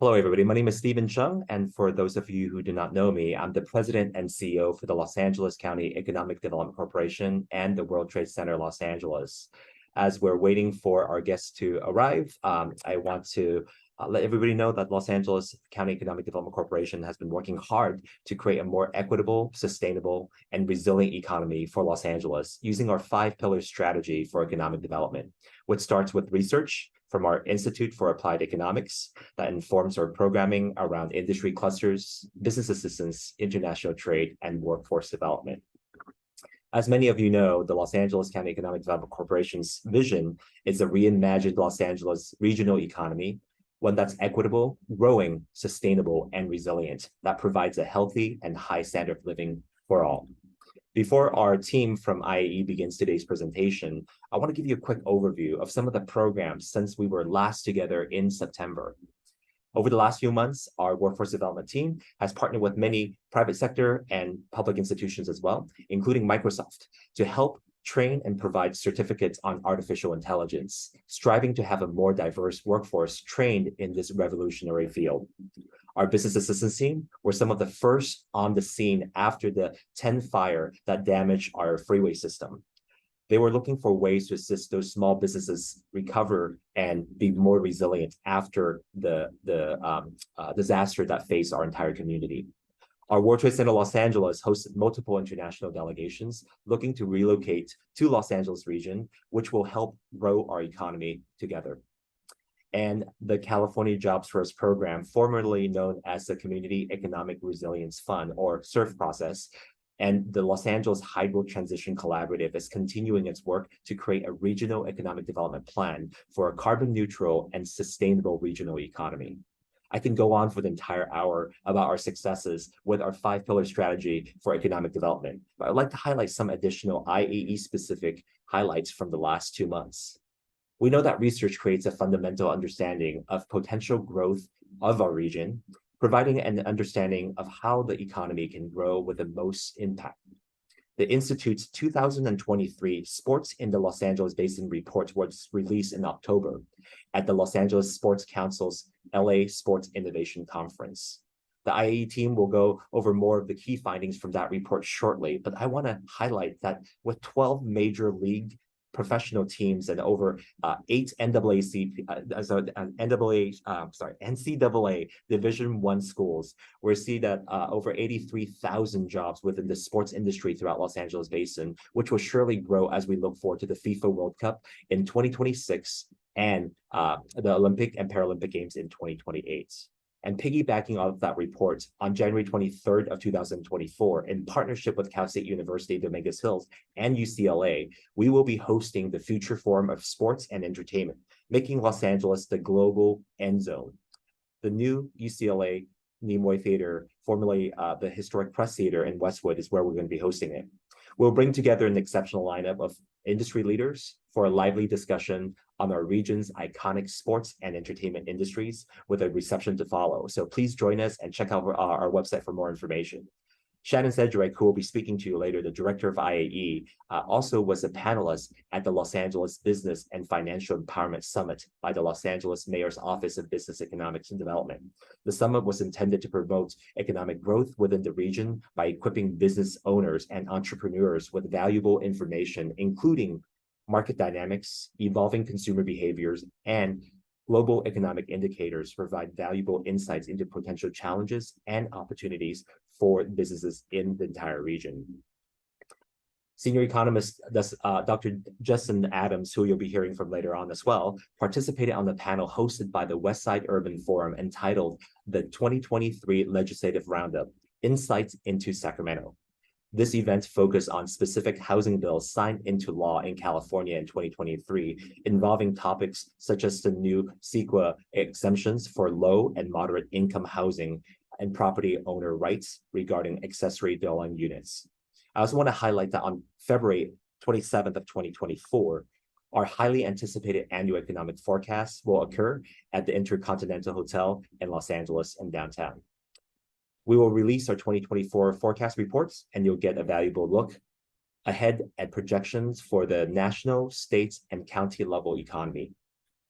Hello, everybody. My name is Stephen Chung, and for those of you who do not know me, I'm the president and CEO for the Los Angeles County Economic Development Corporation and the World Trade Center Los Angeles. As we're waiting for our guests to arrive, I want to let everybody know that Los Angeles County Economic Development Corporation has been working hard to create a more equitable, sustainable, and resilient economy for Los Angeles using our 5-pillar strategy for economic development, which starts with research from our Institute for Applied Economics that informs our programming around industry clusters, business assistance, international trade, and workforce development. As many of you know, the Los Angeles County Economic Development Corporation's vision is a reimagined Los Angeles regional economy, one that's equitable, growing, sustainable, and resilient, that provides a healthy and high standard of living for all. Before our team from IAE begins today's presentation, I want to give you a quick overview of some of the programs since we were last together in September. Over the last few months, our workforce development team has partnered with many private sector and public institutions as well, including Microsoft, to help train and provide certificates on artificial intelligence, striving to have a more diverse workforce trained in this revolutionary field. Our business assistance team were some of the first on the scene after the 10 fire that damaged our freeway system. They were looking for ways to assist those small businesses recover and be more resilient after the disaster that faced our entire community. Our World Trade Center Los Angeles hosted multiple international delegations looking to relocate to Los Angeles region, which will help grow our economy together. And the California Jobs First program, formerly known as the Community Economic Resilience Fund, or SURF process, and the Los Angeles Hydro Transition Collaborative is continuing its work to create a regional economic development plan for a carbon neutral and sustainable regional economy. I can go on for the entire hour about our successes with our 5-pillar strategy for economic development, but I'd like to highlight some additional IAE-specific highlights from the last 2 months. We know that research creates a fundamental understanding of potential growth of our region, providing an understanding of how the economy can grow with the most impact. The Institute's 2023 Sports in the Los Angeles Basin report was released in October at the Los Angeles Sports Council's LA Sports Innovation Conference. The IAE team will go over more of the key findings from that report shortly, but I want to highlight that with 12 major league professional teams and over 8 NCAA Division I schools, we see that over 83,000 jobs within the sports industry throughout Los Angeles Basin, which will surely grow as we look forward to the FIFA World Cup in 2026 and the Olympic and Paralympic Games in 2028. And piggybacking off that report, on January 23rd of 2024, in partnership with Cal State University, Dominguez Hills, and UCLA, we will be hosting the Future Forum of Sports and Entertainment, making Los Angeles the global end zone. The new UCLA Nimoy Theater, formerly the Historic Press Theater in Westwood, is where we're going to be hosting it. We'll bring together an exceptional lineup of industry leaders for a lively discussion on our region's iconic sports and entertainment industries, with a reception to follow. So please join us and check out our website for more information. Shannon Sedgwick, who will be speaking to you later, the director of IAE, also was a panelist at the Los Angeles Business and Financial Empowerment Summit by the Los Angeles Mayor's Office of Business Economics and Development. The summit was intended to promote economic growth within the region by equipping business owners and entrepreneurs with valuable information, including market dynamics, evolving consumer behaviors, and global economic indicators, provide valuable insights into potential challenges and opportunities for businesses in the entire region. Senior economist Dr. Justin Adams, who you'll be hearing from later on as well, participated on the panel hosted by the Westside Urban Forum entitled the 2023 Legislative Roundup, Insights into Sacramento. This event focused on specific housing bills signed into law in California in 2023, involving topics such as the new CEQA exemptions for low and moderate income housing and property owner rights regarding accessory dwelling units. I also want to highlight that on February 27th of 2024, our highly anticipated annual economic forecast will occur at the Intercontinental Hotel in Los Angeles and downtown. We will release our 2024 forecast reports, and you'll get a valuable look ahead at projections for the national, state, and county level economy.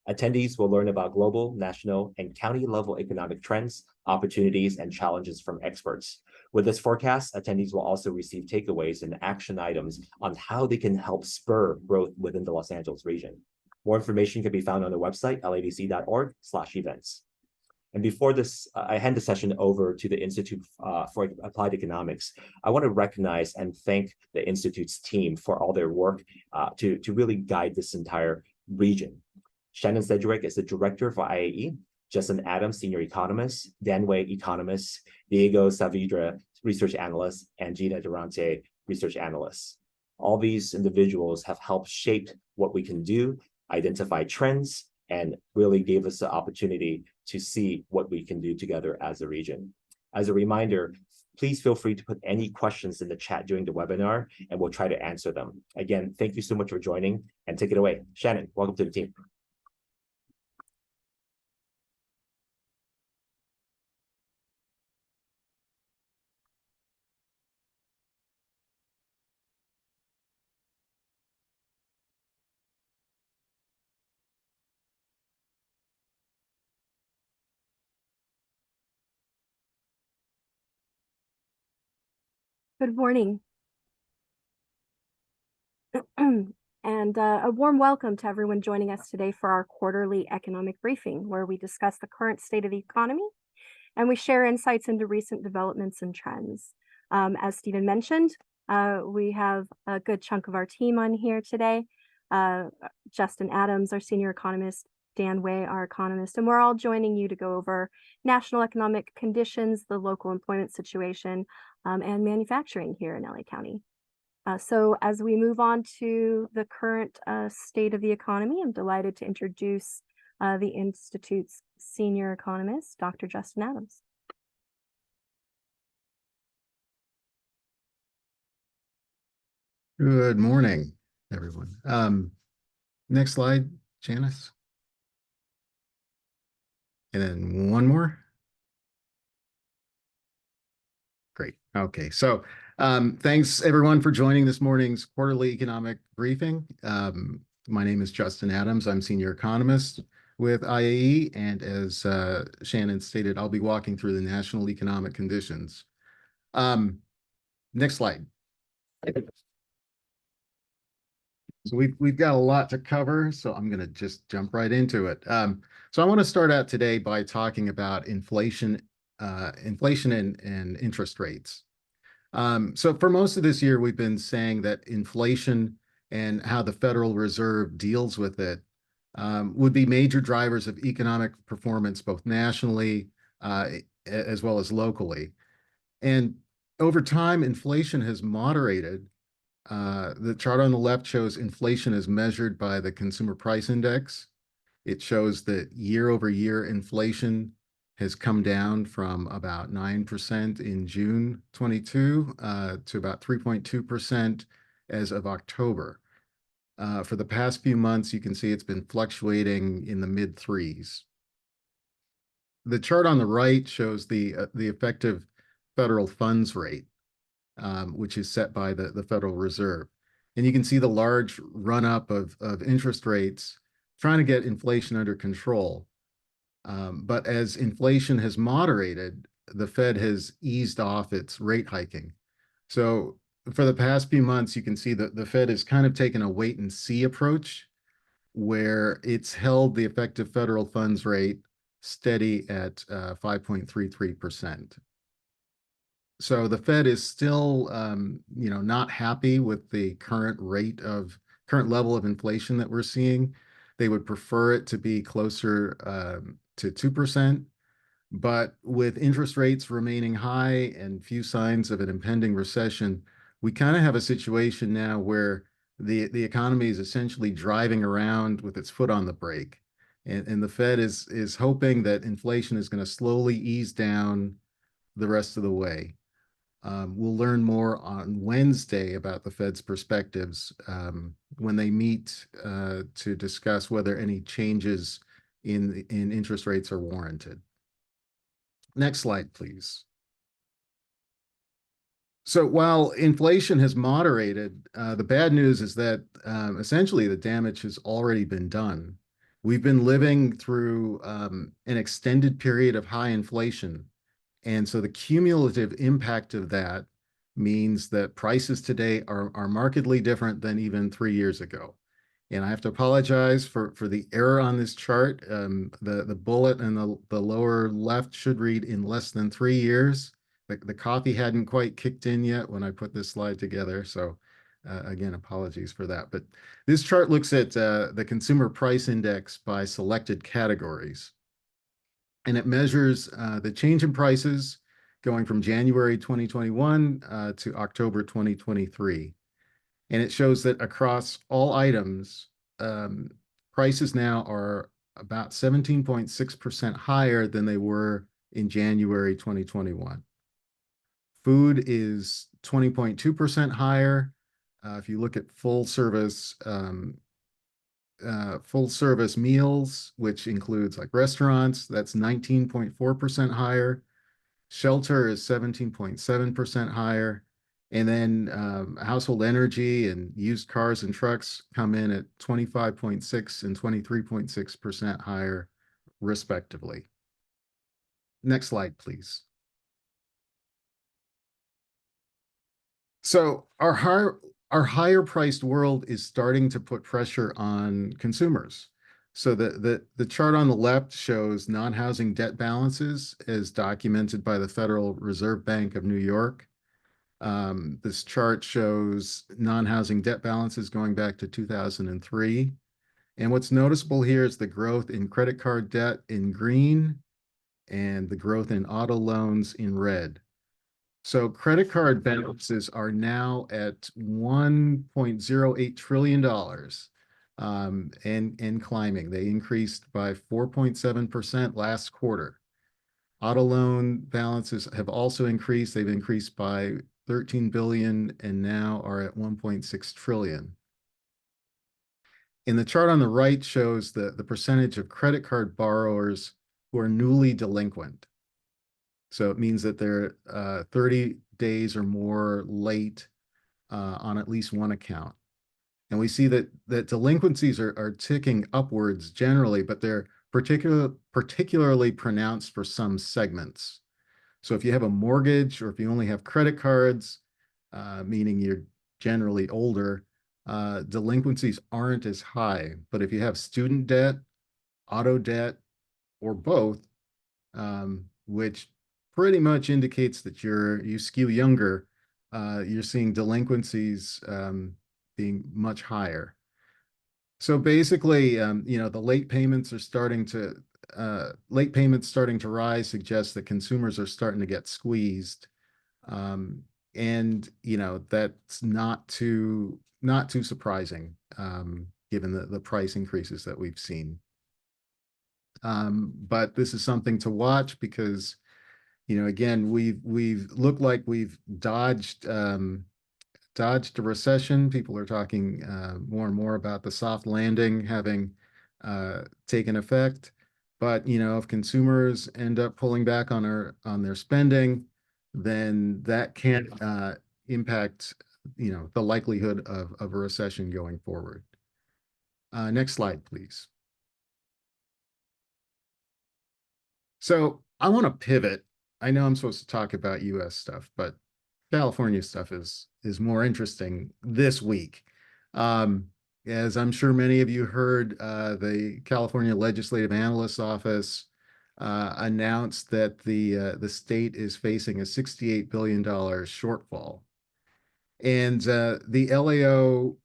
Attendees will learn about global, national, and county-level economic trends, opportunities, and challenges from experts. With this forecast, attendees will also receive takeaways and action items on how they can help spur growth within the Los Angeles region. More information can be found on the website, laedc.org/events. And before this, I hand the session over to the Institute for Applied Economics. I want to recognize and thank the Institute's team for all their work to really guide this entire region. Shannon Sedgwick is the director for IAE, Justin Adams, senior economist, Dan Wei, economist, Diego Saavedra, research analyst, and Gina Durante, research analyst. All these individuals have helped shape what we can do, identify trends, and really gave us the opportunity to see what we can do together as a region. As a reminder, please feel free to put any questions in the chat during the webinar, and we'll try to answer them. Again, thank you so much for joining, and take it away. Shannon, welcome to the team. Good morning. And a warm welcome to everyone joining us today for our quarterly economic briefing, where we discuss the current state of the economy and we share insights into recent developments and trends. As Stephen mentioned, we have a good chunk of our team on here today. Justin Adams, our senior economist, Dan Wei, our economist, and we're all joining you to go over national economic conditions, the local employment situation, and manufacturing here in LA County. So as we move on to the current state of the economy, I'm delighted to introduce the Institute's senior economist, Dr. Justin Adams. Good morning, everyone. Next slide, Janice. And then one more. Great. Okay, so thanks everyone for joining this morning's quarterly economic briefing. My name is Justin Adams. I'm senior economist with IAE, and as Shannon stated, I'll be walking through the national economic conditions. Next slide. So we've got a lot to cover, so I'm going to just jump right into it. So I want to start out today by talking about inflation and interest rates. So for most of this year, we've been saying that inflation and how the Federal Reserve deals with it would be major drivers of economic performance, both nationally as well as locally. And over time, inflation has moderated. The chart on the left shows inflation as measured by the Consumer Price Index. It shows that year over year inflation has come down from about 9% in June 22 to about 3.2% as of October. For the past few months, you can see it's been fluctuating in the mid threes. The chart on the right shows the effective federal funds rate, which is set by the Federal Reserve. And you can see the large run-up of interest rates trying to get inflation under control. But as inflation has moderated, the Fed has eased off its rate hiking. So for the past few months, you can see that the Fed has kind of taken a wait-and-see approach, where it's held the effective federal funds rate steady at 5.33%. So the Fed is still, not happy with the current level of inflation that we're seeing. They would prefer it to be closer to 2%. But with interest rates remaining high and few signs of an impending recession, we kind of have a situation now where the economy is essentially driving around with its foot on the brake. And the Fed is hoping that inflation is going to slowly ease down the rest of the way. We'll learn more on Wednesday about the Fed's perspectives when they meet to discuss whether any changes in interest rates are warranted. Next slide, please. So while inflation has moderated, the bad news is that essentially the damage has already been done. We've been living through an extended period of high inflation. And so the cumulative impact of that means that prices today are markedly different than even 3 years ago. And I have to apologize for the error on this chart. The bullet in the lower left should read in less than 3 years. The coffee hadn't quite kicked in yet when I put this slide together. So again, apologies for that. But this chart looks at the consumer price index by selected categories. And it measures the change in prices going from January 2021 to October 2023. And it shows that across all items, prices now are about 17.6% higher than they were in January 2021. Food is 20.2% higher. If you look at full service meals, which includes like restaurants, that's 19.4% higher. Shelter is 17.7% higher. And then household energy and used cars and trucks come in at 25.6 and 23.6% higher, respectively. Next slide, please. So our higher priced world is starting to put pressure on consumers. So the chart on the left shows non-housing debt balances as documented by the Federal Reserve Bank of New York. This chart shows non-housing debt balances going back to 2003. And what's noticeable here is the growth in credit card debt in green and the growth in auto loans in red. So credit card balances are now at $1.08 trillion and climbing. They increased by 4.7% last quarter. Auto loan balances have also increased. They've increased by 13 billion and now are at 1.6 trillion. And the chart on the right shows the percentage of credit card borrowers who are newly delinquent. So it means that they're 30 days or more late on at least one account. And we see that delinquencies are ticking upwards generally, but they're particularly pronounced for some segments. So if you have a mortgage or if you only have credit cards, meaning you're generally older, delinquencies aren't as high. But if you have student debt, auto debt, or both, which pretty much indicates that you skew younger, you're seeing delinquencies being much higher. So basically, the late payments starting to rise suggests that consumers are starting to get squeezed. And that's not too surprising, given the price increases that we've seen. But this is something to watch because, again, we've looked like we've dodged a recession. People are talking more and more about the soft landing having taken effect. But if consumers end up pulling back on their spending, then that can impact the likelihood of a recession going forward. Next slide, please. So I want to pivot. I know I'm supposed to talk about US stuff, but California stuff is more interesting this week. As I'm sure many of you heard, the California Legislative Analyst's Office announced that the state is facing a $68 billion shortfall. And the LAO,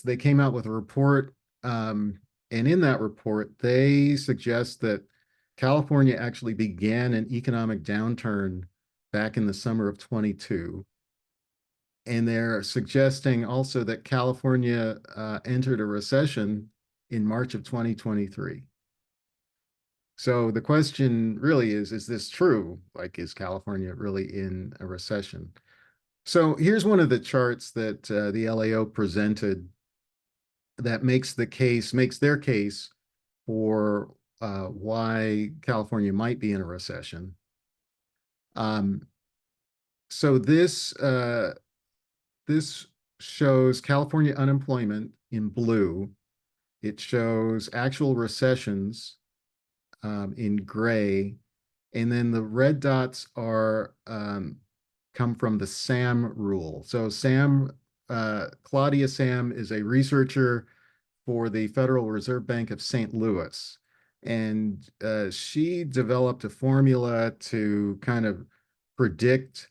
they came out with a report, and in that report, they suggest that California actually began an economic downturn back in the summer of 22. And they're suggesting also that California entered a recession in March of 2023. So the question really is this true? Like, is California really in a recession? So here's one of the charts that the LAO presented that makes their case for why California might be in a recession. So this shows California unemployment in blue It shows actual recessions in gray, and then the red dots are come from the SAM rule. So Claudia Sam is a researcher for the Federal Reserve Bank of St. Louis. And she developed a formula to kind of predict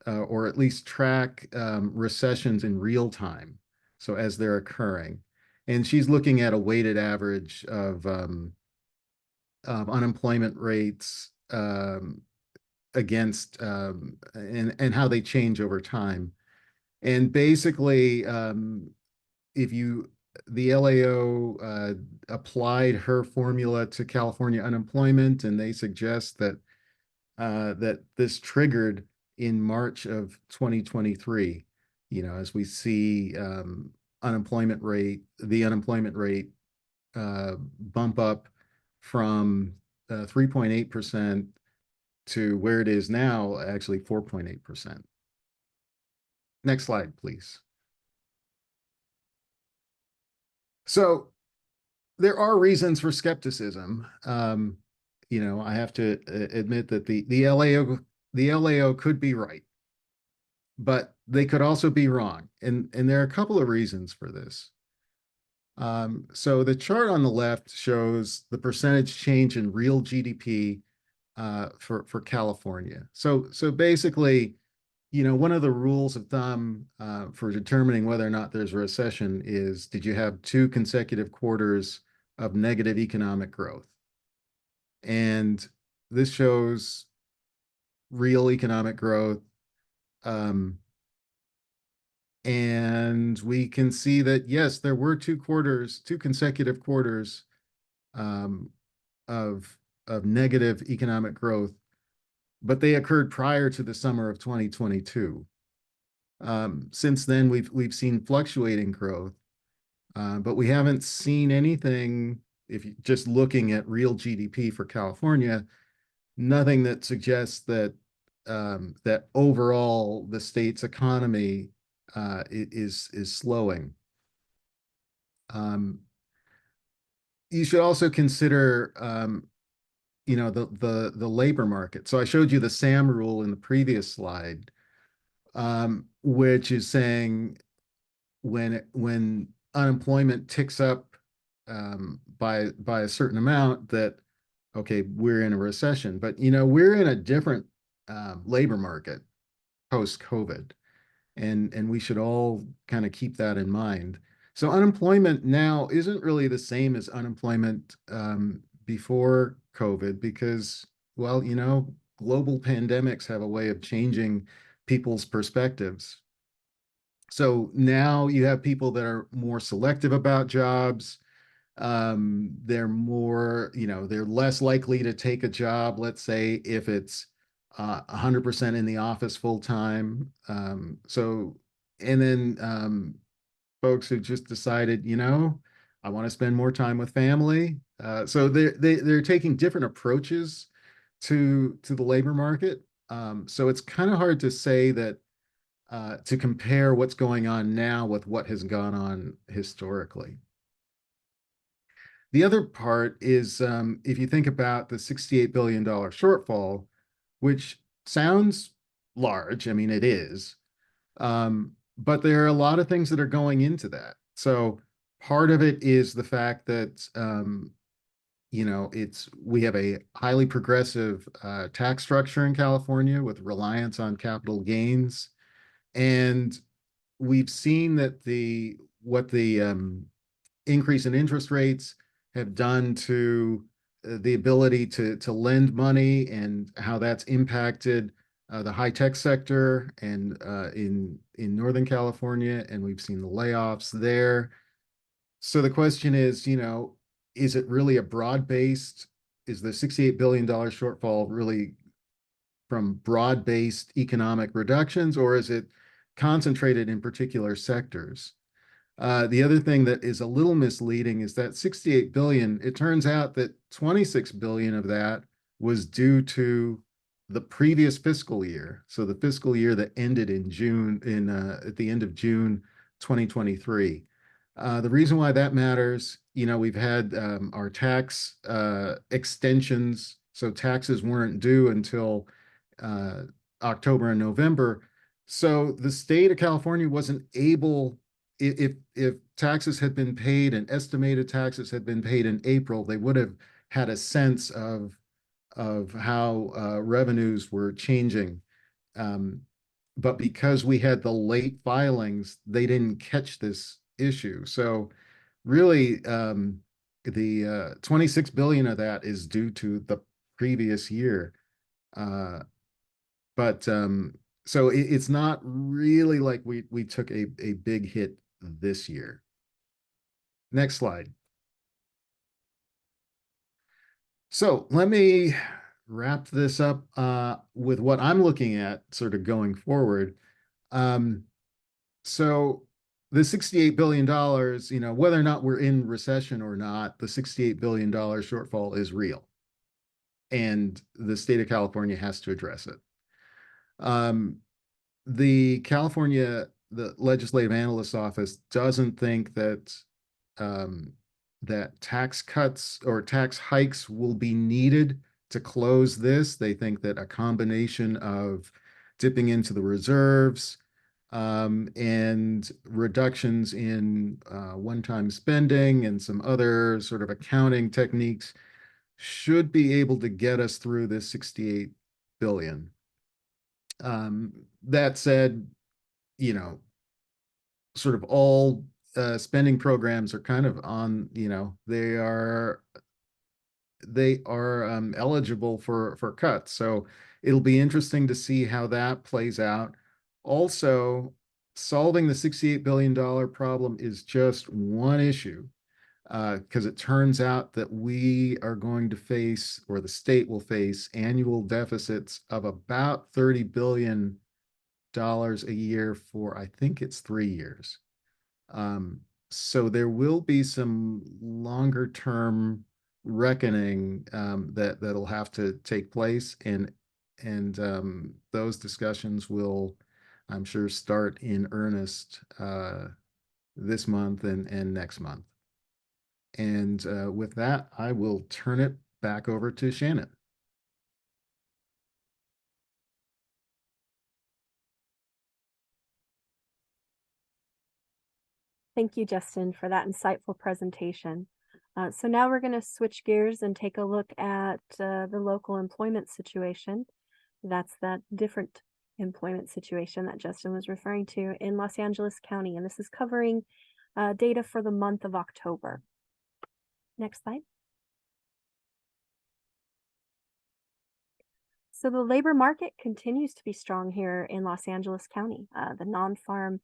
or at least track recessions in real time. So as they're occurring. And she's looking at a weighted average of unemployment rates against and how they change over time. And basically, if you the LAO applied her formula to California unemployment, and they suggest that that this triggered in March of 2023. You know, as we see the unemployment rate bump up from 3.8% to where it is now, actually 4.8%. Next slide, please. So there are reasons for skepticism. You know, I have to admit that the LAO could be right, but they could also be wrong, and there are a couple of reasons for this. So the chart on the left shows the percentage change in real GDP for California. So basically, you know, one of the rules of thumb for determining whether or not there's a recession is, did you have 2 consecutive quarters of negative economic growth? And this shows real economic growth. And we can see that, yes, there were 2 consecutive quarters of negative economic growth, but they occurred prior to the summer of 2022. Since then, we've seen fluctuating growth, but we haven't seen anything, if you just looking at real GDP for California, nothing that suggests that that overall the state's economy is slowing. You should also consider you know, the labor market. So I showed you the SAM rule in the previous slide, which is saying when unemployment ticks up by a certain amount, that okay, we're in a recession. But you know, we're in a different labor market post-COVID, and we should all kind of keep that in mind. So unemployment now isn't really the same as unemployment before COVID, because, well, you know, global pandemics have a way of changing people's perspectives. So now you have people that are more selective about jobs. They're more, you know, they're less likely to take a job, let's say, if it's 100% in the office full time. And then folks who just decided, you know, I want to spend more time with family. So they're taking different approaches to the labor market. So it's kind of hard to say that to compare what's going on now with what has gone on historically. The other part is if you think about the $68 billion shortfall, which sounds large, I mean, it is, but there are a lot of things that are going into that. So part of it is the fact that, you know, we have a highly progressive tax structure in California with reliance on capital gains. And we've seen that what the increase in interest rates have done to the ability to lend money, and how that's impacted the high tech sector and in Northern California, and we've seen the layoffs there. So the question is, you know, is it really a broad-based, is the $68 billion shortfall really from broad-based economic reductions, or is it concentrated in particular sectors? The other thing that is a little misleading is that 68 billion, it turns out that 26 billion of that was due to the previous fiscal year. So the fiscal year that ended in at the end of June 2023. The reason why that matters, we've had our tax extensions, so taxes weren't due until October and November. So the state of California wasn't able, if taxes had been paid and estimated taxes had been paid in April, they would have had a sense of how revenues were changing. But because we had the late filings, they didn't catch this issue. So really, the 26 billion of that is due to the previous year. But so it's not really like we took a big hit this year. Next slide. So let me wrap this up with what I'm looking at sort of going forward. So the $68 billion, whether or not we're in recession or not, the $68 billion shortfall is real. And the state of California has to address it. The Legislative Analyst's Office doesn't think that that tax cuts or tax hikes will be needed to close this. They think that a combination of dipping into the reserves and reductions in one-time spending and some other sort of accounting techniques should be able to get us through this 68 billion. That said, sort of all spending programs are kind of on, they are eligible for cuts. So it'll be interesting to see how that plays out. Also, solving the $68 billion problem is just one issue, because it turns out that we are going to face, or the state will face, annual deficits of about $30 billion a year for, I think it's 3 years. So there will be some longer term reckoning that'll have to take place, and those discussions will, I'm sure, start in earnest this month and next month. And with that, I will turn it back over to Shannon. Thank you, Justin, for that insightful presentation. So now we're going to switch gears and take a look at the local employment situation. That's that different employment situation that Justin was referring to in Los Angeles County. And this is covering data for the month of October. Next slide. So the labor market continues to be strong here in Los Angeles County. The non-farm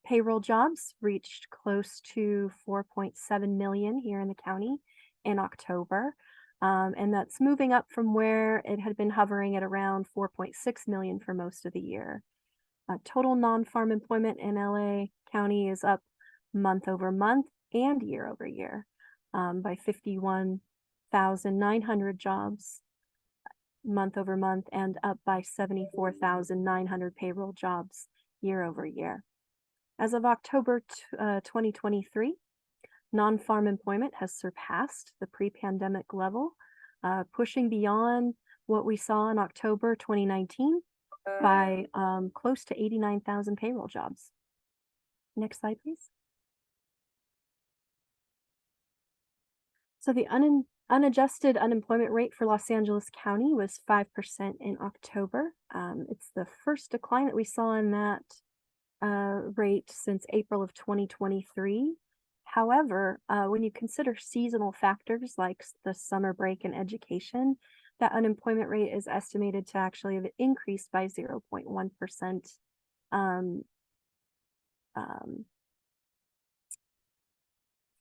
payroll jobs reached close to 4.7 million here in the county in October. And that's moving up from where it had been hovering at around 4.6 million for most of the year. Total non-farm employment in LA County is up month over month and year over year by 51,900 jobs month over month, and up by 74,900 payroll jobs year over year. As of October 2023, non-farm employment has surpassed the pre-pandemic level, pushing beyond what we saw in October 2019 by close to 89,000 payroll jobs. Next slide, please. So the unadjusted unemployment rate for Los Angeles County was 5% in October. It's the first decline that we saw in that rate since April of 2023. However, when you consider seasonal factors like the summer break and education, that unemployment rate is estimated to actually have increased by 0.1%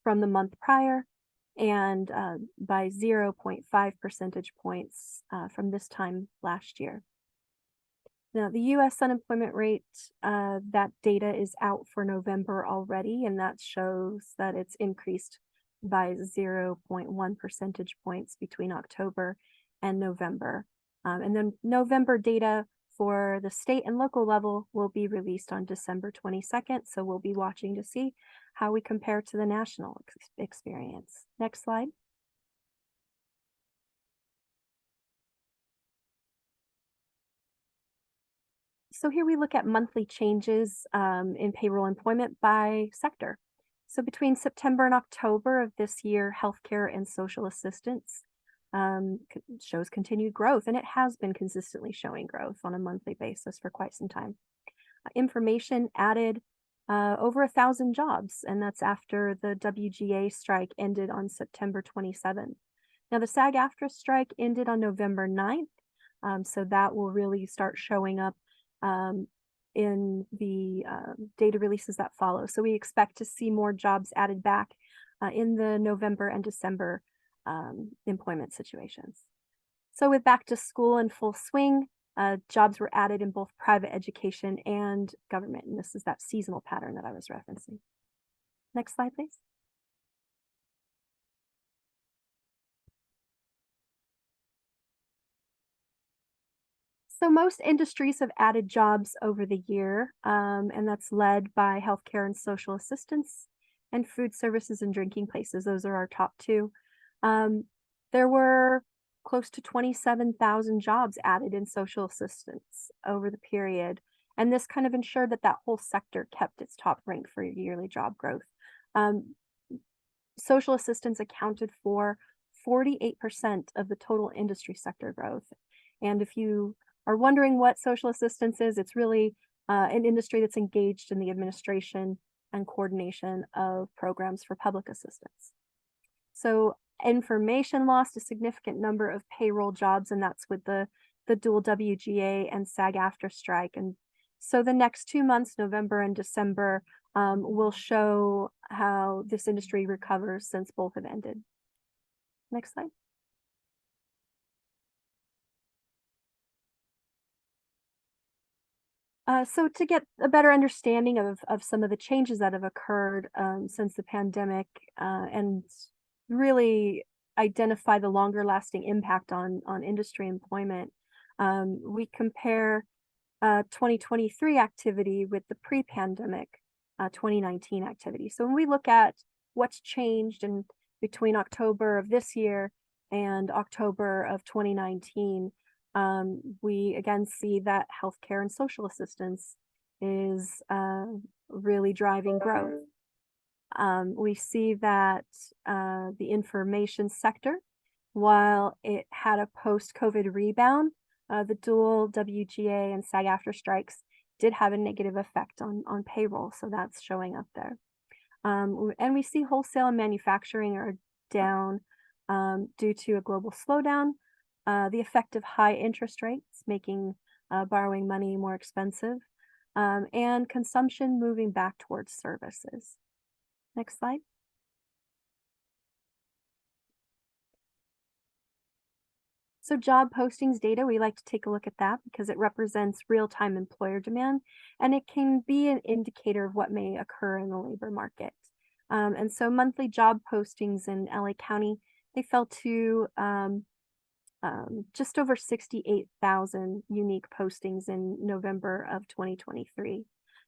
from the month prior, and by 0.5 percentage points from this time last year. Now, the U.S. unemployment rate, that data is out for November already, and that shows that it's increased by 0.1 percentage points between October and November. And then November data for the state and local level will be released on December 22nd, so we'll be watching to see how we compare to the national experience. Next slide. So here we look at monthly changes in payroll employment by sector. So between September and October of this year, healthcare and social assistance shows continued growth, and it has been consistently showing growth on a monthly basis for quite some time. Information added over 1,000 jobs, and that's after the WGA strike ended on September 27th. Now the SAG-AFTRA strike ended on November 9th, so that will really start showing up in the data releases that follow. So we expect to see more jobs added back in the November and December employment situations. So with back to school in full swing, jobs were added in both private education and government, and this is that seasonal pattern that I was referencing. Next slide, please. So most industries have added jobs over the year, and that's led by healthcare and social assistance and food services and drinking places. Those are our top two. There were close to 27,000 jobs added in social assistance over the period. And this kind of ensured that that whole sector kept its top rank for yearly job growth. Social assistance accounted for 48% of the total industry sector growth. And if you are wondering what social assistance is, it's really an industry that's engaged in the administration and coordination of programs for public assistance. So information lost a significant number of payroll jobs, and that's with the dual WGA and SAG-AFTRA strike. And so the next 2 months, November and December, will show how this industry recovers since both have ended. Next slide. So to get a better understanding of some of the changes that have occurred since the pandemic and really identify the longer lasting impact on industry employment, we compare 2023 activity with the pre-pandemic 2019 activity. So when we look at what's changed in between October of this year and October of 2019, we again see that healthcare and social assistance is really driving growth. We see that the information sector, while it had a post-COVID rebound, the dual WGA and SAG-AFTRA strikes did have a negative effect on payroll, so that's showing up there. And we see wholesale and manufacturing are down due to a global slowdown, the effect of high interest rates making borrowing money more expensive, and consumption moving back towards services. Next slide. So job postings data, we like to take a look at that because it represents real-time employer demand, and it can be an indicator of what may occur in the labor market. And so monthly job postings in LA County, they fell to just over 68,000 unique postings in November of 2023.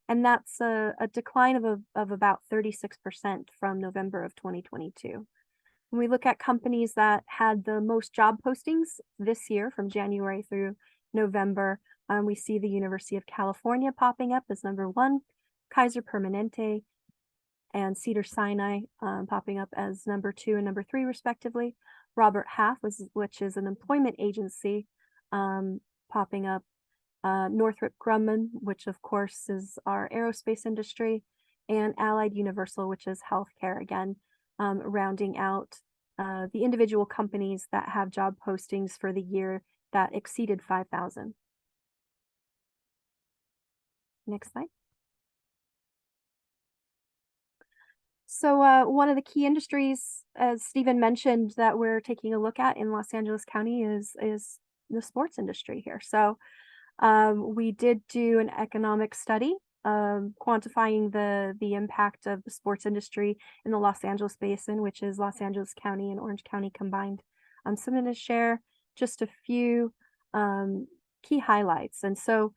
And that's a decline of about 36% from November of 2022. When we look at companies that had the most job postings this year from January through November, we see the University of California popping up as number one, Kaiser Permanente and Cedars-Sinai popping up as number 2 and number 3 respectively. Robert Half, which is an employment agency, popping up. Northrop Grumman, which of course is our aerospace industry, and Allied Universal, which is healthcare again, rounding out the individual companies that have job postings for the year that exceeded 5,000. Next slide. So one of the key industries, as Stephen mentioned, that we're taking a look at in Los Angeles County is the sports industry here. So we did do an economic study quantifying the impact of the sports industry in the Los Angeles basin, which is Los Angeles County and Orange County combined. So I'm going to share just a few key highlights. And so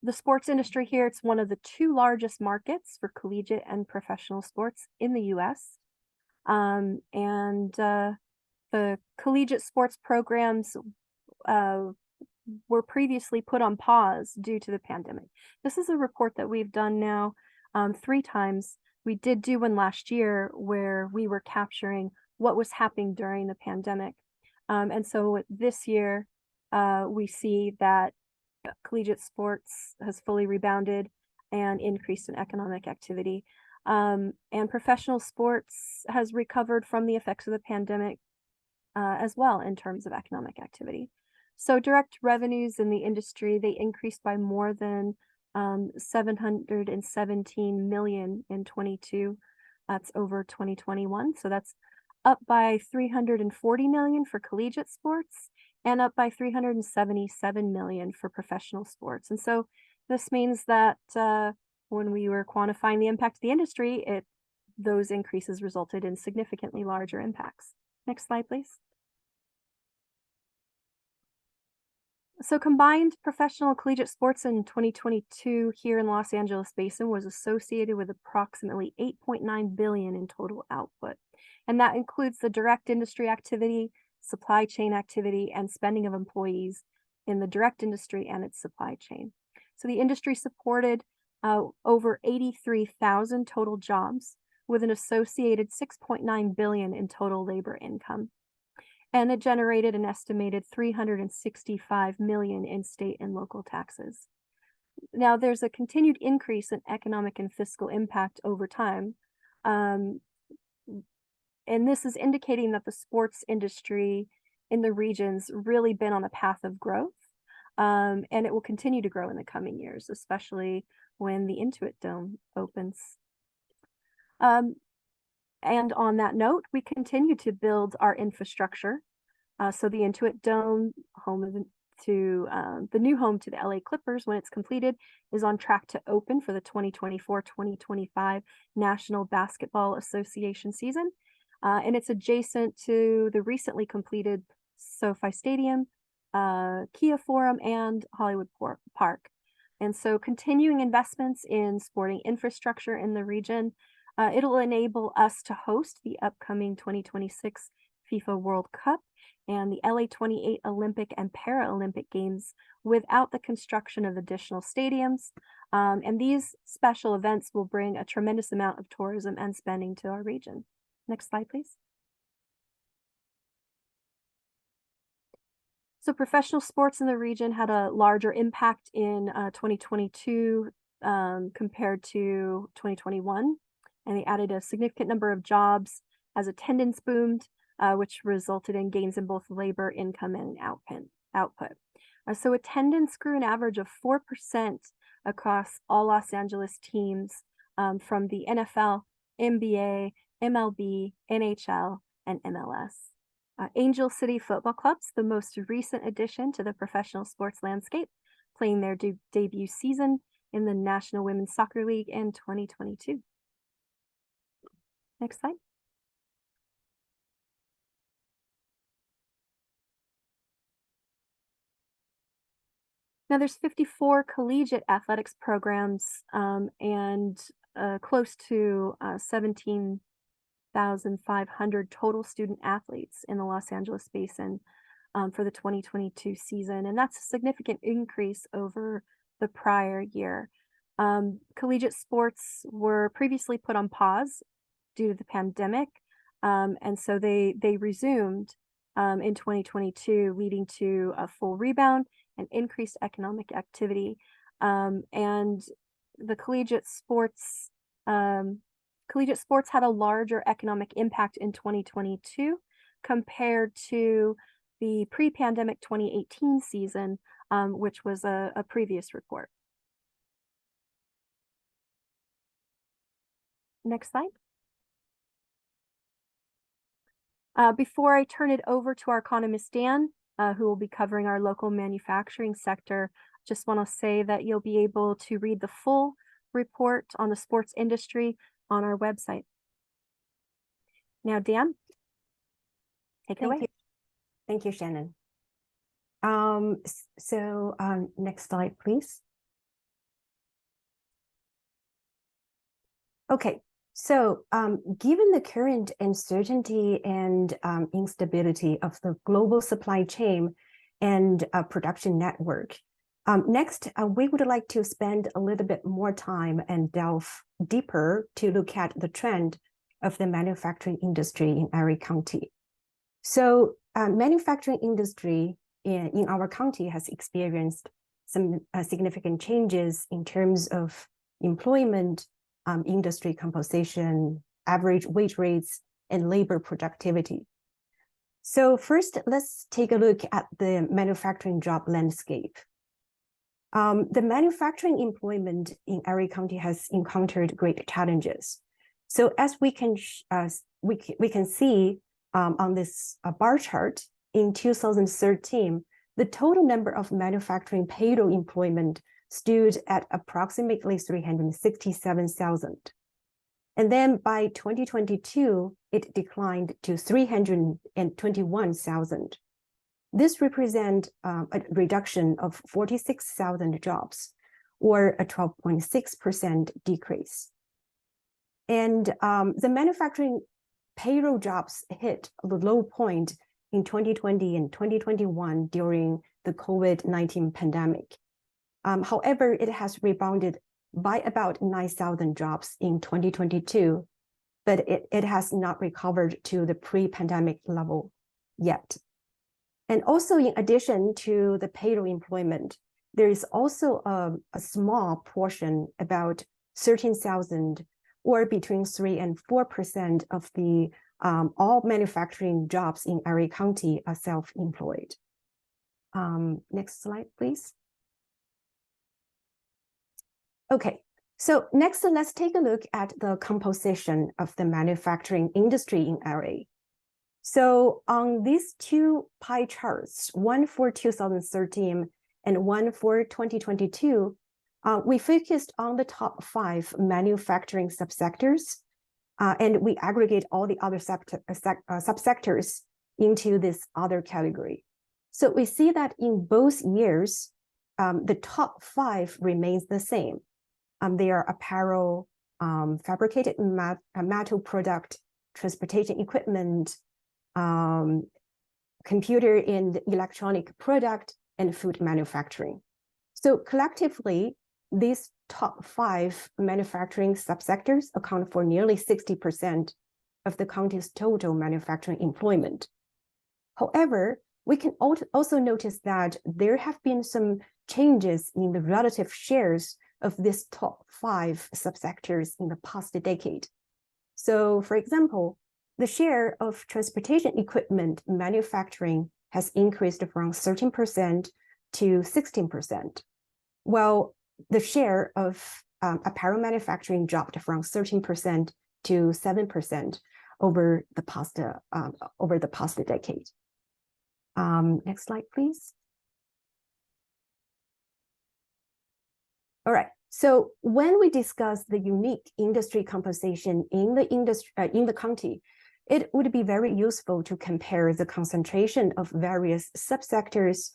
The sports industry here, it's one of the two largest markets for collegiate and professional sports in the US. The collegiate sports programs were previously put on pause due to the pandemic. This is a report that we've done now 3 times. We did do one last year where we were capturing what was happening during the pandemic. And so this year, we see that collegiate sports has fully rebounded and increased in economic activity. And professional sports has recovered from the effects of the pandemic as well in terms of economic activity. So direct revenues in the industry, they increased by more than 717 million in 22. That's over 2021. So that's up by 340 million for collegiate sports and up by 377 million for professional sports. And so this means that when we were quantifying the impact of the industry, those increases resulted in significantly larger impacts. Next slide, please. So combined professional collegiate sports in 2022 here in Los Angeles Basin was associated with approximately 8.9 billion in total output. And that includes the direct industry activity, supply chain activity, and spending of employees in the direct industry and its supply chain. So the industry supported over 83,000 total jobs with an associated 6.9 billion in total labor income. And it generated an estimated 365 million in state and local taxes. Now, there's a continued increase in economic and fiscal impact over time. And this is indicating that the sports industry in the region's really been on a path of growth. And it will continue to grow in the coming years, especially when the Intuit Dome opens. And on that note, we continue to build our infrastructure. So the Intuit Dome, the new home to the LA Clippers, when it's completed, is on track to open for the 2024-2025 National Basketball Association season. And it's adjacent to the recently completed SoFi Stadium, Kia Forum, and Hollywood Park. And so continuing investments in sporting infrastructure in the region, it'll enable us to host the upcoming 2026 FIFA World Cup and the LA 28 Olympic and Paralympic Games without the construction of additional stadiums. And these special events will bring a tremendous amount of tourism and spending to our region. Next slide, please. So professional sports in the region had a larger impact in 2022 compared to 2021. And they added a significant number of jobs as attendance boomed, which resulted in gains in both labor, income, and output. So attendance grew an average of 4% across all Los Angeles teams from the NFL, NBA, MLB, NHL, and MLS. Angel City Football Club's the most recent addition to the professional sports landscape, playing their debut season in the National Women's Soccer League in 2022. Next slide. Now there's 54 collegiate athletics programs and close to 17,500 total student athletes in the Los Angeles Basin for the 2022 season. And that's a significant increase over the prior year. Collegiate sports were previously put on pause due to the pandemic. And so they resumed in 2022, leading to a full rebound and increased economic activity. And the collegiate sports had a larger economic impact in 2022 compared to the pre-pandemic 2018 season, which was a previous report. Next slide. Before I turn it over to our economist, Dan, who will be covering our local manufacturing sector, just want to say that you'll be able to read the full report on the sports industry on our website. Now, Dan, take it away. Thank you, Shannon. Next slide, please. Okay, so given the current uncertainty and instability of the global supply chain and production network, next, we would like to spend a little bit more time and delve deeper to look at the trend of the manufacturing industry in Erie County. So manufacturing industry in our county has experienced some significant changes in terms of employment, industry composition, average wage rates, and labor productivity. So first, let's take a look at the manufacturing job landscape. The manufacturing employment in Erie County has encountered great challenges. So as we can see on this bar chart, in 2013, the total number of manufacturing payroll employment stood at approximately 367,000. And then by 2022, it declined to 321,000. This represents a reduction of 46,000 jobs, or a 12.6% decrease. And the manufacturing payroll jobs hit the low point in 2020 and 2021 during the COVID-19 pandemic. However, it has rebounded by about 9,000 jobs in 2022, but it has not recovered to the pre-pandemic level yet. And also, in addition to the payroll employment, there is also a small portion, about 13,000, or between 3 and 4% of the all manufacturing jobs in Erie County are self-employed. Next slide, please. Okay, so next, let's take a look at the composition of the manufacturing industry in Erie. So on these two pie charts, one for 2013 and one for 2022, we focused on the top 5 manufacturing subsectors, and we aggregate all the other subsectors into this other category. So we see that in both years, the top 5 remains the same. They are apparel, fabricated metal product, transportation equipment, computer and electronic product, and food manufacturing. So collectively, these top 5 manufacturing subsectors account for nearly 60% of the county's total manufacturing employment. However, we can also notice that there have been some changes in the relative shares of these top 5 subsectors in the past decade. So, for example, the share of transportation equipment manufacturing has increased from 13% to 16%, while the share of apparel manufacturing dropped from 13% to 7% over the past decade. Next slide, please. All right. So when we discuss the unique industry composition in the county, it would be very useful to compare the concentration of various subsectors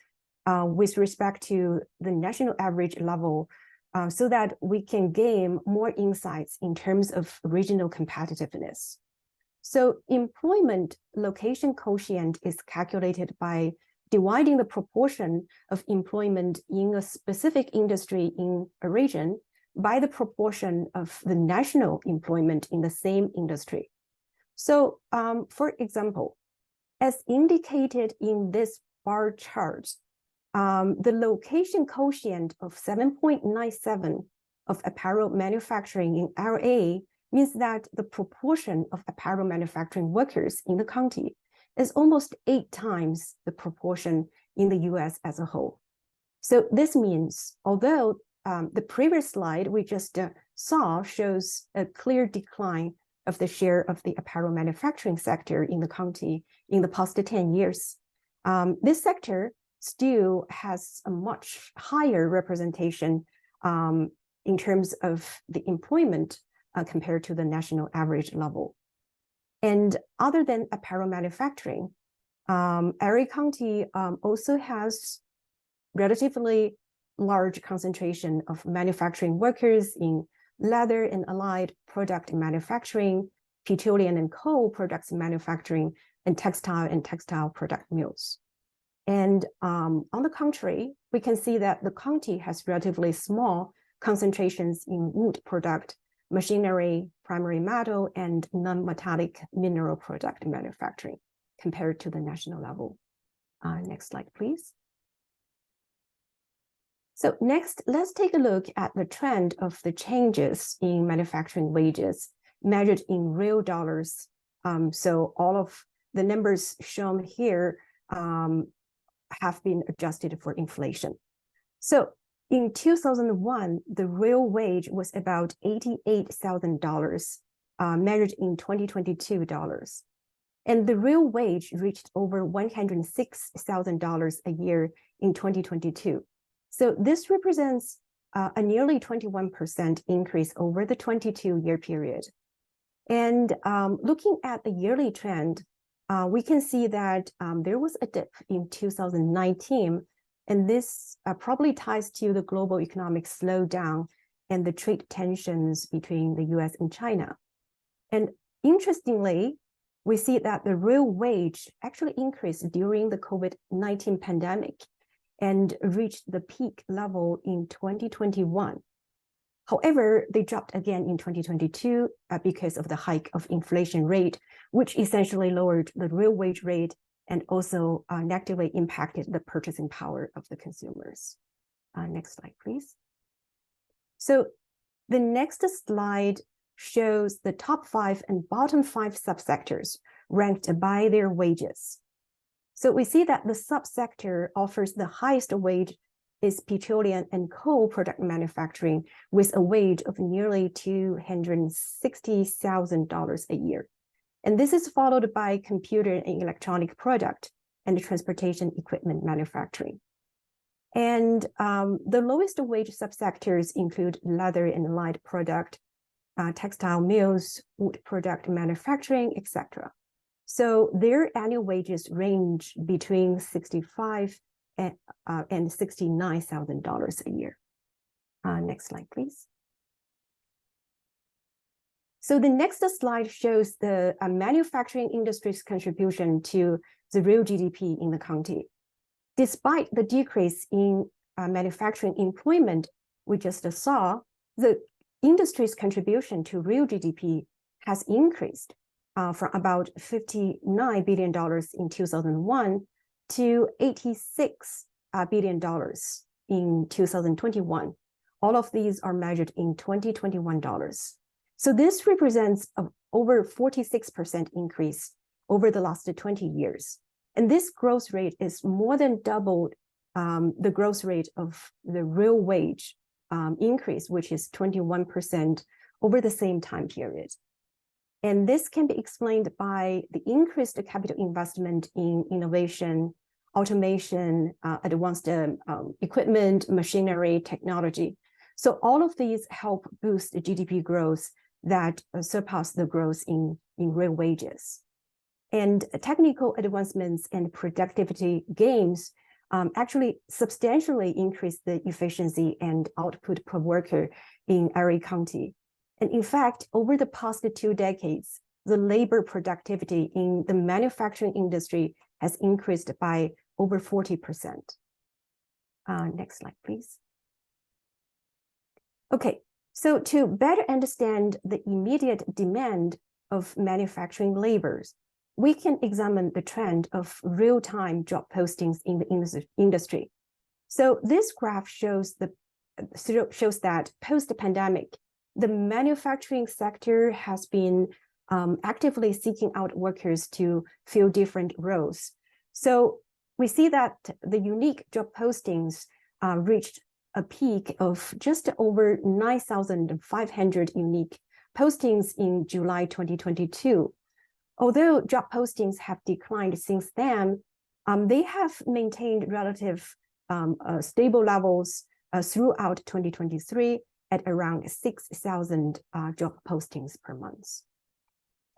with respect to the national average level, so that we can gain more insights in terms of regional competitiveness. So employment location quotient is calculated by dividing the proportion of employment in a specific industry in a region by the proportion of the national employment in the same industry. So, for example, as indicated in this bar chart, the location quotient of 7.97 of apparel manufacturing in LA means that the proportion of apparel manufacturing workers in the county is almost 8 times the proportion in the US as a whole. So this means, although the previous slide we just saw shows a clear decline of the share of the apparel manufacturing sector in the county in the past 10 years, this sector still has a much higher representation in terms of the employment compared to the national average level. And other than apparel manufacturing, Erie County also has relatively large concentration of manufacturing workers in leather and allied product manufacturing, petroleum and coal products manufacturing, and textile product mills. And on the contrary, we can see that the county has relatively small concentrations in wood product, machinery, primary metal, and non-metallic mineral product manufacturing compared to the national level. Next slide, please. So next, let's take a look at the trend of the changes in manufacturing wages measured in real dollars. So all of the numbers shown here have been adjusted for inflation. So in 2001, the real wage was about $88,000, measured in 2022 dollars. And the real wage reached over $106,000 a year in 2022. So this represents a nearly 21% increase over the 22-year period. And looking at the yearly trend, we can see that there was a dip in 2019, and this probably ties to the global economic slowdown and the trade tensions between the US and China. And interestingly, we see that the real wage actually increased during the COVID-19 pandemic and reached the peak level in 2021. However, they dropped again in 2022 because of the hike of inflation rate, which essentially lowered the real wage rate and also negatively impacted the purchasing power of the consumers. Next slide, please. So the next slide shows the top 5 and bottom 5 subsectors ranked by their wages. So we see that the subsector offers the highest wage is petroleum and coal product manufacturing with a wage of nearly $260,000 a year. And this is followed by computer and electronic product and transportation equipment manufacturing. And the lowest wage subsectors include leather and allied product, textile mills, wood product manufacturing, etc. So their annual wages range between $65,000 and $69,000 a year. Next slide, please. So the next slide shows the manufacturing industry's contribution to the real GDP in the county. Despite the decrease in manufacturing employment we just saw, the industry's contribution to real GDP has increased from about $59 billion in 2001 to $86 billion in 2021. All of these are measured in 2021 dollars. So this represents an over 46% increase over the last 20 years. And this growth rate is more than doubled the growth rate of the real wage increase, which is 21% over the same time period. And this can be explained by the increased capital investment in innovation, automation, advanced equipment, machinery, technology. So all of these help boost the GDP growth that surpass the growth in real wages. And technical advancements and productivity gains actually substantially increase the efficiency and output per worker in Erie County. And in fact, over the past 2 decades, the labor productivity in the manufacturing industry has increased by over 40%. Next slide, please. Okay, so to better understand the immediate demand of manufacturing labors, we can examine the trend of real-time job postings in the industry. So this graph shows that post-pandemic, the manufacturing sector has been actively seeking out workers to fill different roles. So we see that the unique job postings reached a peak of just over 9,500 unique postings in July 2022. Although job postings have declined since then, they have maintained relative stable levels throughout 2023 at around 6,000 job postings per month.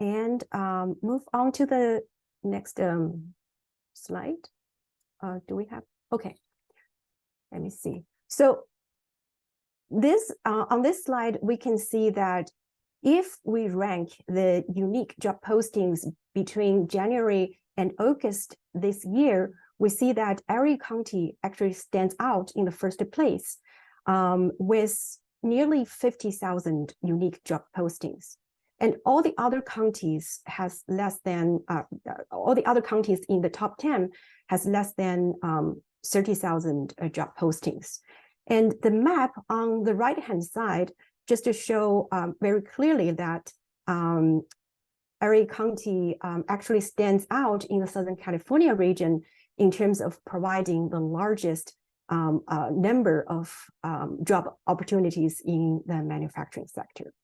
And move on to the next slide. Do we have? Okay, let me see. So this on this slide, we can see that if we rank the unique job postings between January and August this year, we see that LA County actually stands out in the first place with nearly 50,000 unique job postings. And all the other counties has less than, all the other counties in the top 10 has less than 30,000 job postings. And the map on the right-hand side, just to show very clearly that LA County actually stands out in the Southern California region in terms of providing the largest number of job opportunities in the manufacturing sector.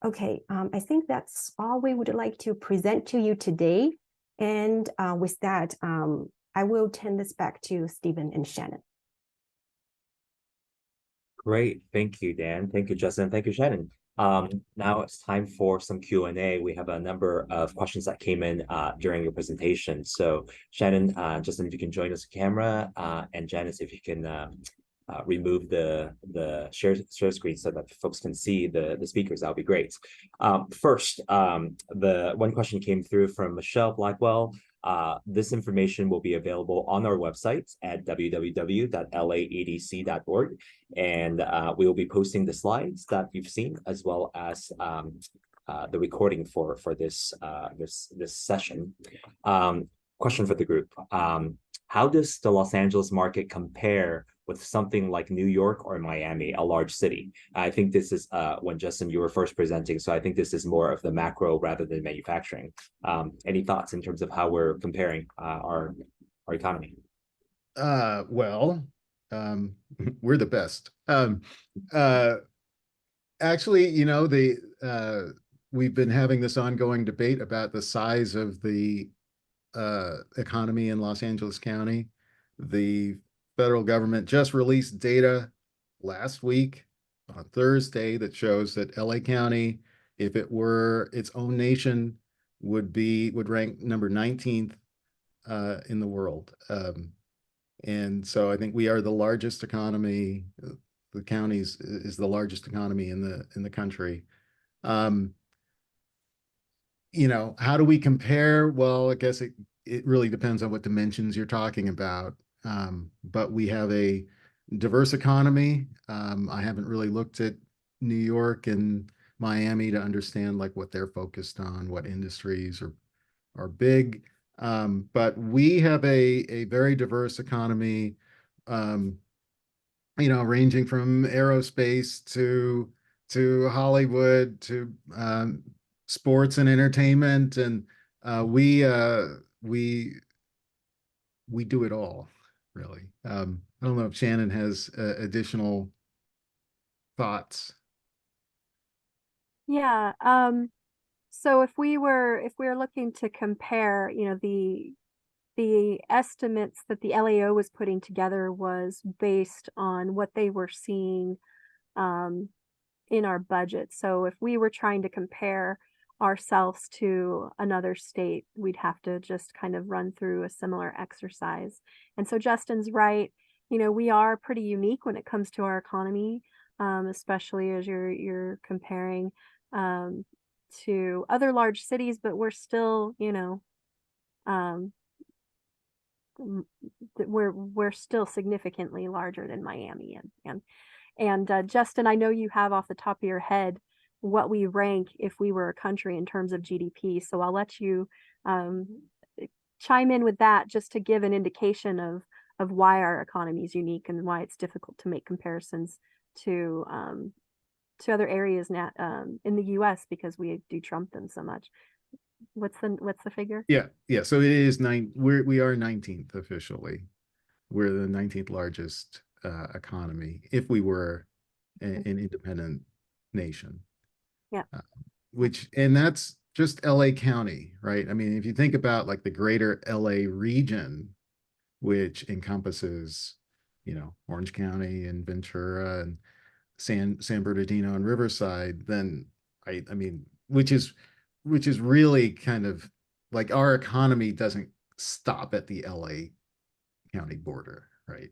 Okay, I think that's all we would like to present to you today. And with that, I will turn this back to Stephen and Shannon. Great. Thank you, Dan. Thank you, Justin. Thank you, Shannon. Now it's time for some Q&A. We have a number of questions that came in during your presentation. So Shannon, Justin, if you can join us on camera, and Janice, if you can remove the share screen so that folks can see the speakers, that would be great. First, the one question came through from Michelle Blackwell. This information will be available on our website at www.laedc.org. And we will be posting the slides that you've seen, as well as the recording for this session. Question for the group. How does the Los Angeles market compare with something like New York or Miami, a large city? I think this is when, Justin, you were first presenting, so I think this is more of the macro rather than manufacturing. Any thoughts in terms of how we're comparing our economy? Well, we're the best. Actually, you know, we've been having this ongoing debate about the size of the economy in Los Angeles County. The federal government just released data last week on Thursday that shows that LA County, if it were its own nation, would rank number 19th in the world. And so I think we are the largest economy. The county is the largest economy in the country. You know, how do we compare? Well, I guess it really depends on what dimensions you're talking about. But we have a diverse economy. I haven't really looked at New York and Miami to understand like what they're focused on, what industries are big. But we have a very diverse economy, you know, ranging from aerospace to Hollywood to sports and entertainment, and we do it all, really. I don't know if Shannon has additional thoughts. Yeah. So if we're looking to compare, you know, the estimates that the LAO was putting together was based on what they were seeing in our budget. So if we were trying to compare ourselves to another state, we'd have to just kind of run through a similar exercise. And so Justin's right, you know, we are pretty unique when it comes to our economy, especially as you're comparing to other large cities, but we're still, you know, we're still significantly larger than Miami. And Justin, I know you have off the top of your head what we rank if we were a country in terms of GDP. So I'll let you chime in with that, just to give an indication of why our economy is unique and why it's difficult to make comparisons to other areas in the U.S. because we do trump them so much. What's the figure? Yeah. So it is we are 19th officially. We're the 19th largest economy if we were an independent nation. Yeah. And that's just LA County, right? I mean, if you think about like the greater LA region, which encompasses, you know, Orange County and Ventura and San Bernardino and Riverside, then I mean, which is really kind of like our economy doesn't stop at the LA County border, right?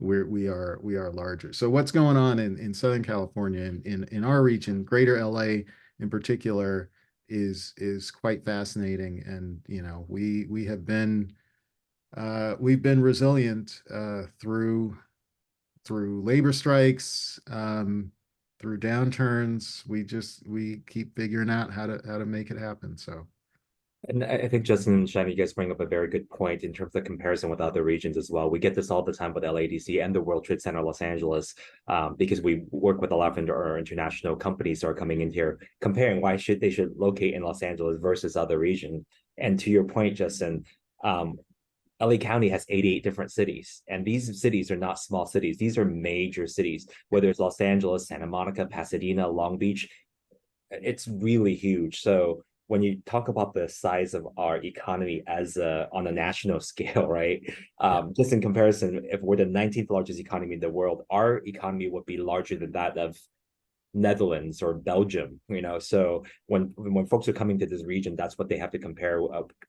we are larger. So what's going on in Southern California, in our region, Greater LA in particular, is quite fascinating. And we've been resilient through labor strikes, through downturns. We keep figuring out how to make it happen. So. And I think Justin and Shannon, you guys bring up a very good point in terms of comparison with other regions as well. We get this all the time with LAEDC and the World Trade Center Los Angeles, because we work with a lot of our international companies that are coming in here, comparing why they should locate in Los Angeles versus other regions. And to your point, Justin, LA County has 88 different cities, and these cities are not small cities. These are major cities, whether it's Los Angeles, Santa Monica, Pasadena, Long Beach. It's really huge. So when you talk about the size of our economy on a national scale, right? Just in comparison, if we're the 19th largest economy in the world, our economy would be larger than that of Netherlands or Belgium, so when folks are coming to this region, that's what they have to compare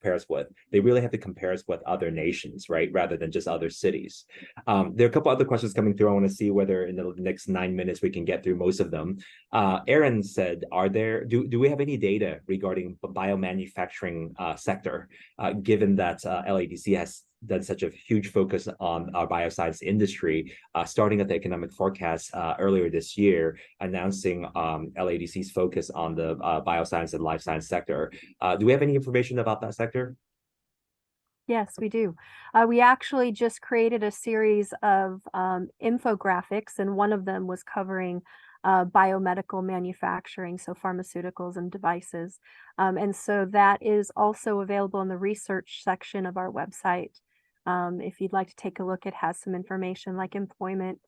us with. They really have to compare us with other nations, right, rather than just other cities. There are a couple other questions coming through. I want to see whether in the next 9 minutes we can get through most of them. Aaron said, do we have any data regarding the biomanufacturing sector, given that LAEDC has done such a huge focus on our bioscience industry, starting at the economic forecast earlier this year, announcing LAEDC's focus on the bioscience and life science sector. Do we have any information about that sector? Yes, we do. We actually just created a series of infographics, and one of them was covering biomedical manufacturing, so pharmaceuticals and devices. And so that is also available in the research section of our website. If you'd like to take a look, it has some information like employment,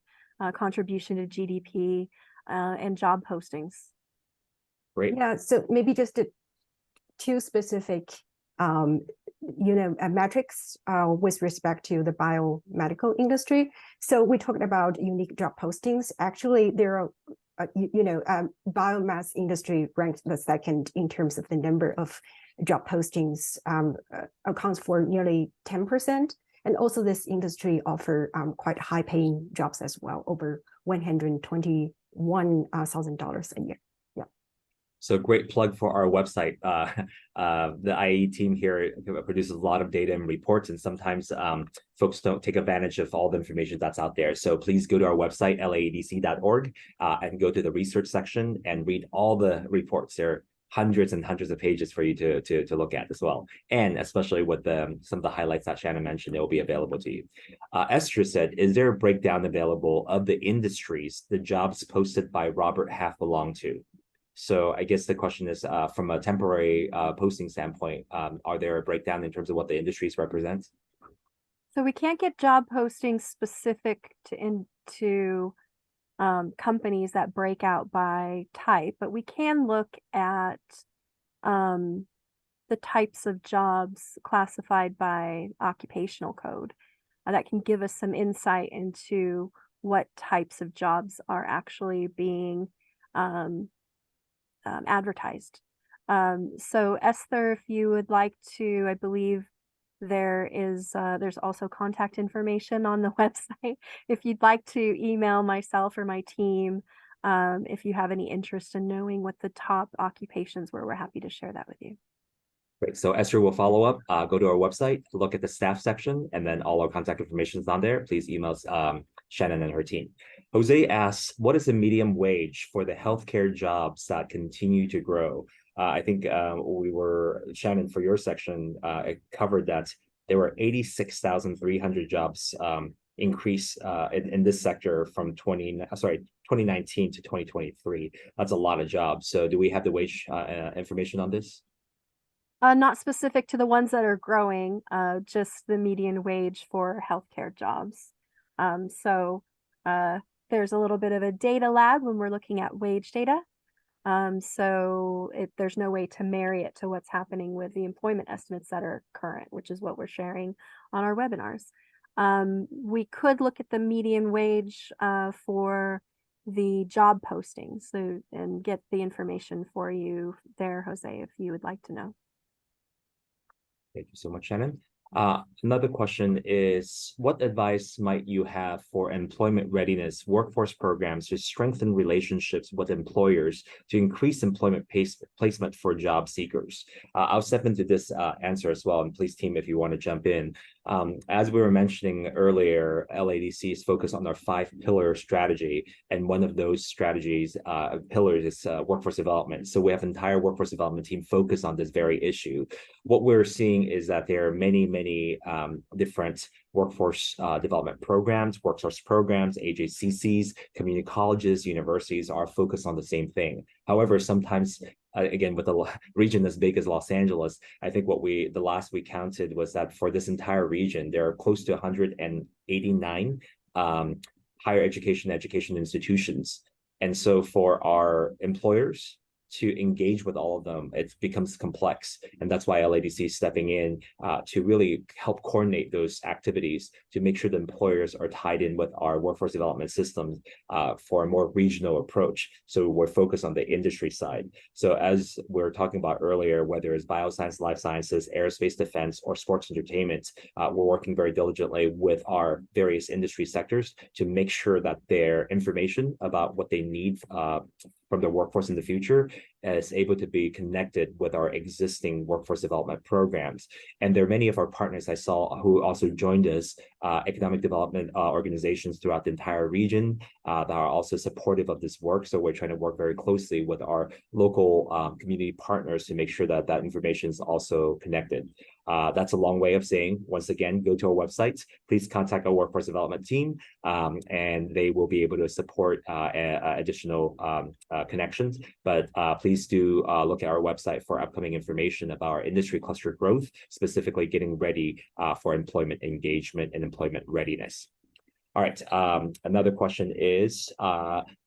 contribution to GDP, and job postings. Great. Yeah, so maybe just two specific metrics with respect to the biomedical industry. So we talked about unique job postings. Actually, there are biomass industry ranked the second in terms of the number of job postings, accounts for nearly 10%. And also this industry offer quite high paying jobs as well, over $121,000 a year. Yeah. So great plug for our website. The IE team here produces a lot of data and reports, and sometimes folks don't take advantage of all the information that's out there. So please go to our website, laedc.org, and go to the research section and read all the reports. There are hundreds and hundreds of pages for you to look at as well. And especially with some of the highlights that Shannon mentioned, it will be available to you. Esther said, is there a breakdown available of the industries the jobs posted by Robert Half belong to? So I guess the question is, from a temporary posting standpoint, are there a breakdown in terms of what the industries represent? So we can't get job postings specific to companies that break out by type, but we can look at the types of jobs classified by occupational code. That can give us some insight into what types of jobs are actually being advertised. So Esther, if you would like to, I believe there's also contact information on the website. If you'd like to email myself or my team, if you have any interest in knowing what the top occupations were, we're happy to share that with you. Great. So Esther will follow up. Go to our website, look at the staff section, and then all our contact information is on there. Please email Shannon and her team. Jose asks, what is the median wage for the healthcare jobs that continue to grow? I think Shannon, for your section, it covered that there were 86,300 jobs increase in this sector from 2019 to 2023. That's a lot of jobs. So do we have the wage information on this? Not specific to the ones that are growing, just the median wage for healthcare jobs. So there's a little bit of a data lag when we're looking at wage data. There's no way to marry it to what's happening with the employment estimates that are current, which is what we're sharing on our webinars. We could look at the median wage for the job postings and get the information for you there, Jose, if you would like to know. Thank you so much, Shannon. Another question is, what advice might you have for employment readiness workforce programs to strengthen relationships with employers to increase employment placement for job seekers? I'll step into this answer as well, and please, team, if you want to jump in. As we were mentioning earlier, LAEDC is focused on our 5-pillar strategy, and one of those strategies pillars is workforce development. So we have an entire workforce development team focused on this very issue. What we're seeing is that there are many different workforce development programs, workforce programs, AJCCs, community colleges, universities are focused on the same thing. However, sometimes, again, with a region as big as Los Angeles, I think the last we counted was that for this entire region, there are close to 189 higher education institutions. And so for our employers to engage with all of them, it becomes complex. And that's why LAEDC is stepping in to really help coordinate those activities to make sure the employers are tied in with our workforce development systems for a more regional approach. So we're focused on the industry side. So as we were talking about earlier, whether it's bioscience, life sciences, aerospace, defense, or sports entertainment, we're working very diligently with our various industry sectors to make sure that their information about what they need from their workforce in the future is able to be connected with our existing workforce development programs. And there are many of our partners I saw who also joined us, economic development organizations throughout the entire region that are also supportive of this work. So we're trying to work very closely with our local community partners to make sure that that information is also connected. That's a long way of saying, once again, go to our website, please contact our workforce development team, and they will be able to support additional connections. But please do look at our website for upcoming information about our industry cluster growth, specifically getting ready for employment engagement and employment readiness. All right, another question is,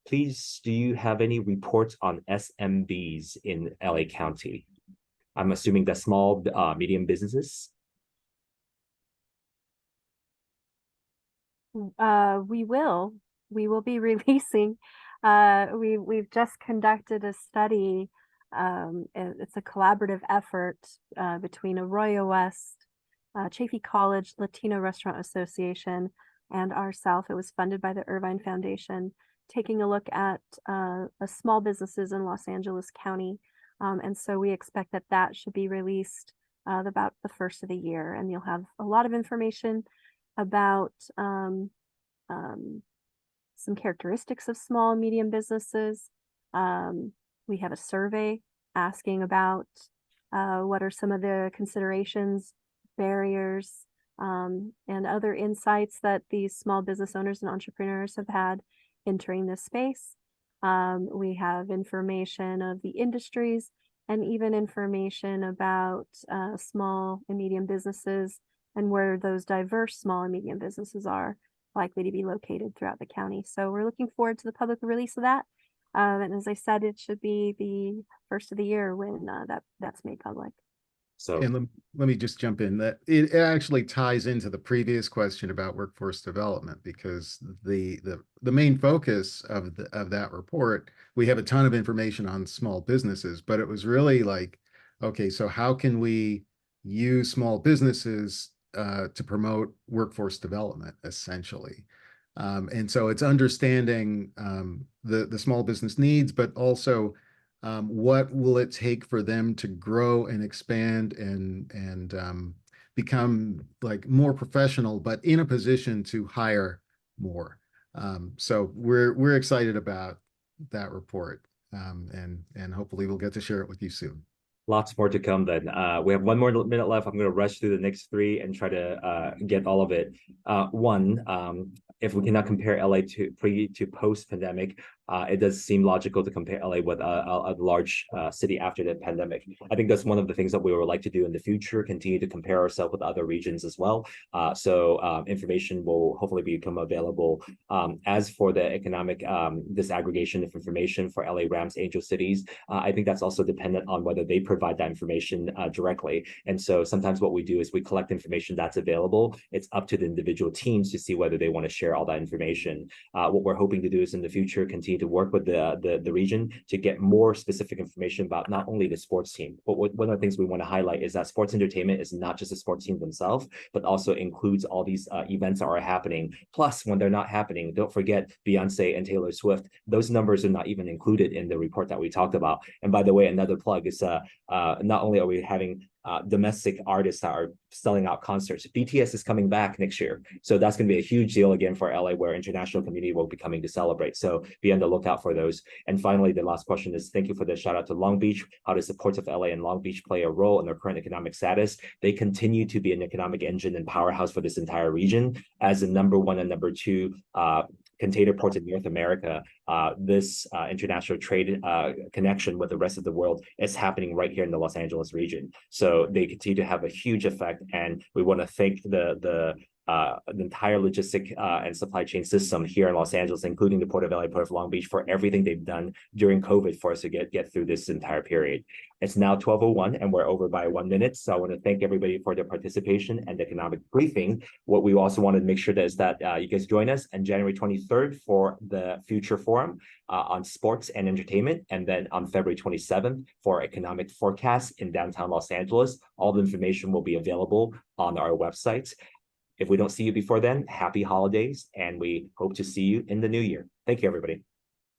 please, do you have any reports on SMBs in LA County? I'm assuming that small, medium businesses. We will be releasing. We've just conducted a study. It's a collaborative effort between Arroyo West, Chaffey College, Latino Restaurant Association, and ourselves. It was funded by the Irvine Foundation, taking a look at small businesses in Los Angeles County. And so we expect that should be released about the first of the year, and you'll have a lot of information about some characteristics of small and medium businesses. We have a survey asking about what are some of the considerations, barriers, and other insights that these small business owners and entrepreneurs have had entering this space. We have information of the industries and even information about small and medium businesses and where those diverse small and medium businesses are likely to be located throughout the county. So we're looking forward to the public release of that. And as I said, it should be the first of the year when that's made public. So, and let me just jump in. That it actually ties into the previous question about workforce development, because the main focus of that report, we have a ton of information on small businesses, but it was really like, okay, so how can we use small businesses to promote workforce development, essentially? And so it's understanding the small business needs, but also what will it take for them to grow and expand and become like more professional, but in a position to hire more. So we're excited about that report, and hopefully we'll get to share it with you soon. Lots more to come then. We have one more minute left. I'm going to rush through the next 3 and try to get all of it. One, if we cannot compare LA to pre to post pandemic, it does seem logical to compare LA with a large city after the pandemic. I think that's one of the things that we would like to do in the future, continue to compare ourselves with other regions as well. So information will hopefully become available. As for the economic disaggregation of information for LA, Rams, Angel Cities, I think that's also dependent on whether they provide that information directly. And so sometimes what we do is we collect information that's available. It's up to the individual teams to see whether they want to share share all that information. What we're hoping to do is in the future continue to work with the region to get more specific information about not only the sports team, but one of the things we want to highlight is that sports entertainment is not just the sports team themselves, but also includes all these events that are happening. Plus, when they're not happening, don't forget Beyonce and Taylor Swift. Those numbers are not even included in the report that we talked about. And by the way, another plug is not only are we having domestic artists that are selling out concerts, BTS is coming back next year. So that's going to be a huge deal again for LA, where international community will be coming to celebrate. So be on the lookout for those. And finally, the last question is, thank you for the shout out to Long Beach. How does the ports of LA and Long Beach play a role in their current economic status? They continue to be an economic engine and powerhouse for this entire region as the #1 and #2 container ports in North America. This international trade connection with the rest of the world is happening right here in the Los Angeles region. So they continue to have a huge effect, and we want to thank the entire logistic and supply chain system here in Los Angeles, including the Port of LA, Port of Long Beach, for everything they've done during COVID for us to get through this entire period. It's now 12:01 and we're over by 1 minute. So I want to thank everybody for their participation and the economic briefing. What we also wanted to make sure that is that you guys join us on January 23rd for the Future Forum on sports and entertainment, and then on February 27th for economic forecasts in downtown Los Angeles. All the information will be available on our website. If we don't see you before then, happy holidays, and we hope to see you in the new year. Thank you, everybody.